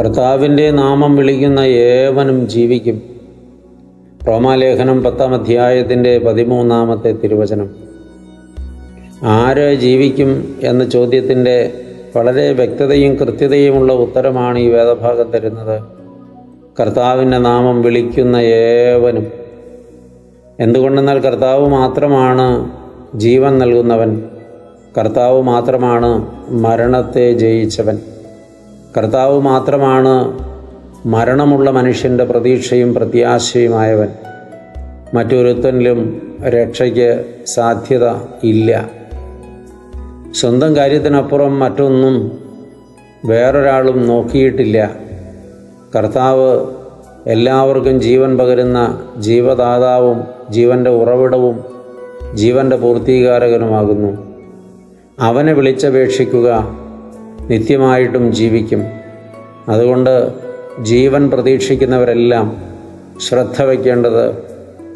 കർത്താവിൻ്റെ നാമം വിളിക്കുന്ന ഏവനും ജീവിക്കും. റോമാലേഖനം 10-ാം അധ്യായത്തിൻ്റെ 13-ാമത്തെ തിരുവചനം. ആര് ജീവിക്കും എന്ന ചോദ്യത്തിൻ്റെ വളരെ വ്യക്തതയും കൃത്യതയുമുള്ള ഉത്തരമാണ് ഈ വേദഭാഗം തരുന്നത്. കർത്താവിൻ്റെ നാമം വിളിക്കുന്ന ഏവനും. എന്തുകൊണ്ടെന്നാൽ കർത്താവ് മാത്രമാണ് ജീവൻ നൽകുന്നവൻ. കർത്താവ് മാത്രമാണ് മരണത്തെ ജയിച്ചവൻ. കർത്താവ് മാത്രമാണ് മരണമുള്ള മനുഷ്യൻ്റെ പ്രതീക്ഷയും പ്രത്യാശയുമായവൻ. മറ്റൊരുത്തനിലും രക്ഷയ്ക്ക് സാധ്യത ഇല്ല. സ്വന്തം കാര്യത്തിനപ്പുറം മറ്റൊന്നും വേറൊരാളും നോക്കിയിട്ടില്ല. കർത്താവ് എല്ലാവർക്കും ജീവൻ പകരുന്ന ജീവദാതാവും ജീവൻ്റെ ഉറവിടവും ജീവൻ്റെ പൂർത്തീകാരകനുമാകുന്നു. അവനെ വിളിച്ചപേക്ഷിക്കുക, നിത്യമായിട്ടും ജീവിക്കും. അതുകൊണ്ട് ജീവൻ പ്രതീക്ഷിക്കുന്നവരെല്ലാം ശ്രദ്ധ വയ്ക്കേണ്ടത്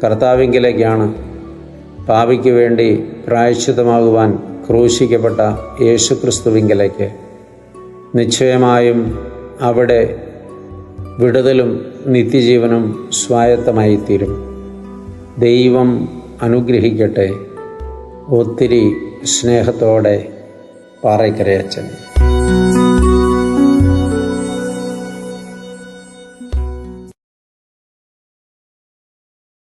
കർത്താവിങ്കലേക്കാണ്. പാപിക്ക് വേണ്ടി പ്രായശ്ചിത്തമാകുവാൻ ക്രൂശിക്കപ്പെട്ട യേശുക്രിസ്തുവിങ്കലേക്ക്. നിശ്ചയമായും അവിടെ വിടുതലും നിത്യജീവനും സ്വായത്തമായിത്തീരും. ദൈവം അനുഗ്രഹിക്കട്ടെ. ഒത്തിരി സ്നേഹത്തോടെ പാറയ്ക്കരയച്ചൻ.